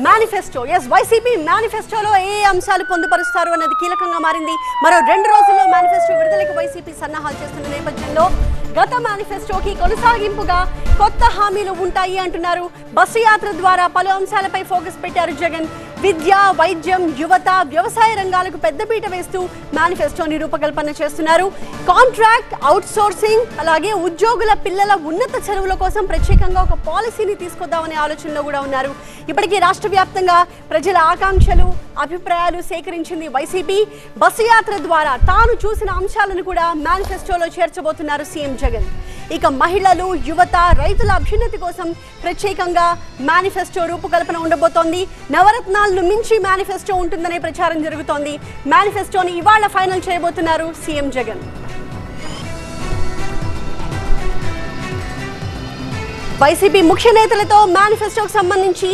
Manifesto YCP మేనిఫెస్టోలో ఏ అంశాలు పొందుపరుస్తారు అన్నది కీలకంగా మారింది. మరో 2 రోజుల్లో మేనిఫెస్టో విడుదలకు వైసీపీ సన్నాహాలు చేస్తున్న నేపథ్యంలో గత మేనిఫెస్టోకి కొనసాగింపుగా కొత్త హామీలు ఉంటాయి అంటున్నారు. బస్సు యాత్ర ద్వారా పలు అంశాలపై ఫోకస్ పెట్టారు జగన్. విద్య, వైద్యం, యువత, వ్యవసాయ రంగాలకు పెద్దపీట వేస్తూ మేనిఫెస్టోని రూపకల్పన చేస్తున్నారు. కాంట్రాక్ట్, అవుట్ సోర్సింగ్, అలాగే ఉద్యోగుల పిల్లల ఉన్నత చదువుల కోసం ప్రత్యేకంగా ఒక పాలసీని తీసుకొద్దామనే ఆలోచనలో కూడా ఉన్నారు. ఇప్పటికీ రాష్ట్ర వ్యాప్తంగా ప్రజల ఆకాంక్షలు, అభిప్రాయాలు సేకరించింది వైసీపీ. బస్సు యాత్ర ద్వారా తాను చూసిన అంశాలను కూడా మేనిఫెస్టోలో చేర్చబోతున్నారు సీఎం జగన్. ఇక మహిళలు, యువత, రైతుల అభ్యున్నతి కోసం ప్రత్యేకంగా మేనిఫెస్టో రూపకల్పన ఉండబోతోంది. నవరత్నాలను మించి మేనిఫెస్టో ఉంటుందనే ప్రచారం జరుగుతోంది. మేనిఫెస్టోని ఇవాళ ఫైనల్ చేయబోతున్నారు సీఎం జగన్. వైసీపీ ముఖ్య నేతలతో మేనిఫెస్టోకు సంబంధించి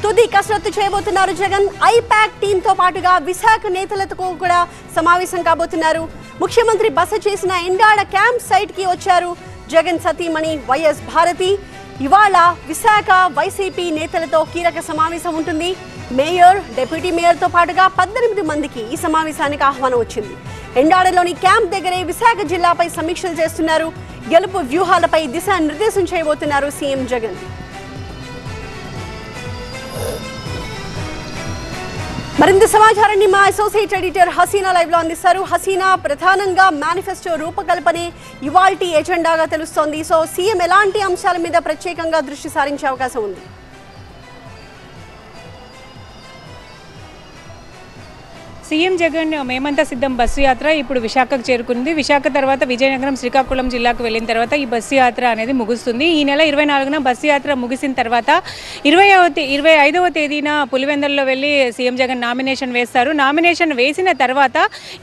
తుది కసరత్తు చేయబోతున్నారు జగన్. ఐపాక్ టీంతో పాటుగా విశాఖ నేతలతో కూడా సమావేశం కాబోతున్నారు. ముఖ్యమంత్రి బస చేసిన ఎండాడ క్యాంప్ సైట్ కి వచ్చారు జగన్ సతీమణి వైఎస్ భారతి. ఇవాళ విశాఖ వైసీపీ నేతలతో కీలక సమావేశం ఉంటుంది. మేయర్, డిప్యూటీ మేయర్తో పాటుగా 18 మందికి ఈ సమావేశానికి ఆహ్వానం వచ్చింది. ఎండాడలోని క్యాంప్ దగ్గరే విశాఖ జిల్లాపై సమీక్షలు చేస్తున్నారు. గెలుపు వ్యూహాలపై దిశానిర్దేశం చేయబోతున్నారు సీఎం జగన్. మరింత సమాచారాన్ని మా అసోసియేట్ ఎడిటర్ హసీనా లైవ్ లో అందిస్తారు. హసీనా, ప్రధానంగా మేనిఫెస్టో రూపకల్పనే ఇవాల్టి ఎజెండాగా తెలుస్తోంది. సో సీఎం ఎలాంటి అంశాల మీద ప్రత్యేకంగా దృష్టి సారించే అవకాశం ఉంది? సీఎం జగన్ మేమంతా సిద్ధం బస్సు యాత్ర ఇప్పుడు విశాఖకు చేరుకుంది. విశాఖ తర్వాత విజయనగరం, శ్రీకాకుళం జిల్లాకు వెళ్ళిన తర్వాత ఈ బస్సు యాత్ర అనేది ముగుస్తుంది. ఈ నెల 24న బస్సు యాత్ర ముగిసిన తర్వాత 25వ తేదీన పులివెందులలో వెళ్ళి సీఎం జగన్ నామినేషన్ వేస్తారు. నామినేషన్ వేసిన తర్వాత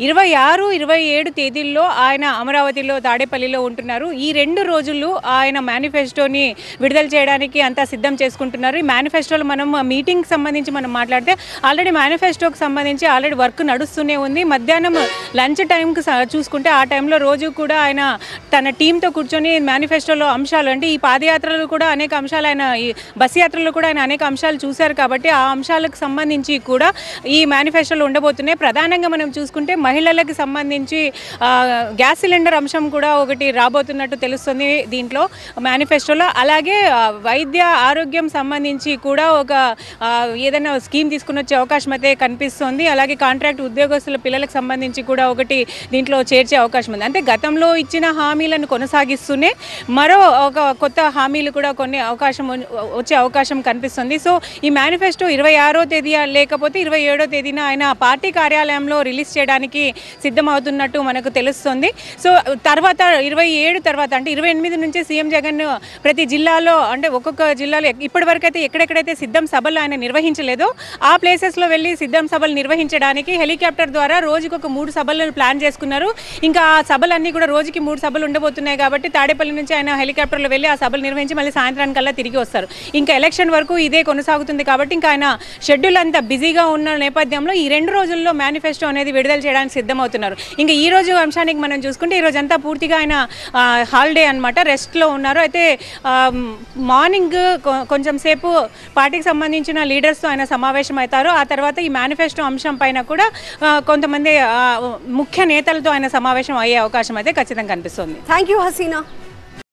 26, 27 తేదీల్లో ఆయన అమరావతిలో, తాడేపల్లిలో ఉంటున్నారు. ఈ 2 రోజులు ఆయన మేనిఫెస్టోని విడుదల చేయడానికి అంతా సిద్ధం చేసుకుంటున్నారు. ఈ మేనిఫెస్టోలో మనం మీటింగ్కి సంబంధించి మనం మాట్లాడితే ఆల్రెడీ మేనిఫెస్టోకి సంబంధించి ఆల్రెడీ వర్క్ నడుస్తూనే ఉంది. మధ్యాహ్నం లంచ్ టైంకి చూసుకుంటే ఆ టైంలో రోజు కూడా ఆయన తన టీంతో కూర్చొని మేనిఫెస్టోలో అంశాలు, అంటే ఈ పాదయాత్రలు కూడా అనేక అంశాలు, ఆయన ఈ బస్ యాత్రలో కూడా ఆయన అనేక అంశాలు చూశారు కాబట్టి ఆ అంశాలకు సంబంధించి కూడా ఈ మేనిఫెస్టోలో ఉండబోతున్నాయి. ప్రధానంగా మనం చూసుకుంటే మహిళలకు సంబంధించి గ్యాస్ సిలిండర్ అంశం కూడా ఒకటి రాబోతున్నట్టు తెలుస్తుంది దీంట్లో మేనిఫెస్టోలో. అలాగే వైద్య ఆరోగ్యం సంబంధించి కూడా ఒక ఏదైనా స్కీమ్ తీసుకుని వచ్చే అవకాశం అయితే కనిపిస్తుంది. అలాగే కాంట్రాక్ట్ ఉద్యోగస్తుల పిల్లలకు సంబంధించి కూడా ఒకటి దీంట్లో చేర్చే అవకాశం ఉంది. అంటే గతంలో ఇచ్చిన హామీలను కొనసాగిస్తూనే మరో ఒక కొత్త హామీలు కూడా కొన్ని వచ్చే అవకాశం కనిపిస్తుంది. సో ఈ మేనిఫెస్టో 26వ తేదీ లేకపోతే 27వ తేదీన ఆయన పార్టీ కార్యాలయంలో రిలీజ్ చేయడానికి సిద్ధమవుతున్నట్టు మనకు తెలుస్తుంది. సో తర్వాత 27 తర్వాత అంటే 28 నుంచి సీఎం జగన్ ప్రతి జిల్లాలో, అంటే ఒక్కొక్క జిల్లాలో ఇప్పటివరకు అయితే ఎక్కడెక్కడైతే సిద్ధం సభలు ఆయన నిర్వహించలేదో ఆ ప్లేసెస్లో వెళ్ళి సిద్ధం సభలు నిర్వహించడానికి హెలికాప్టర్ ద్వారా రోజుకు ఒక 3 సభలను ప్లాన్ చేసుకున్నారు. ఇంకా ఆ సభలన్నీ కూడా రోజుకి 3 సభలు ఉండబోతున్నాయి కాబట్టి తాడేపల్లి నుంచి ఆయన హెలికాప్టర్లో వెళ్ళి ఆ సభలు నిర్వహించి మళ్ళీ సాయంత్రానికల్లా తిరిగి వస్తారు. ఇంకా ఎలక్షన్ వరకు ఇదే కొనసాగుతుంది కాబట్టి ఇంకా ఆయన షెడ్యూల్ అంతా బిజీగా ఉన్న నేపథ్యంలో ఈ 2 రోజుల్లో మేనిఫెస్టో అనేది విడుదల చేయడానికి సిద్ధమవుతున్నారు. ఇంకా ఈ రోజు అంశానికి మనం చూసుకుంటే ఈ రోజు అంతా పూర్తిగా ఆయన హాలిడే అనమాట, రెస్ట్లో ఉన్నారు. అయితే మార్నింగ్ కొంచెం సేపు పార్టీకి సంబంధించిన లీడర్స్తో ఆయన సమావేశం అవుతారు. ఆ తర్వాత ఈ మేనిఫెస్టో అంశం పైన కూడా కొంతమంది ముఖ్య నేతలతో ఆయన సమావేశం అయ్యే అవకాశం అయితే ఖచ్చితంగా కనిపిస్తుంది. Thank you Hasina.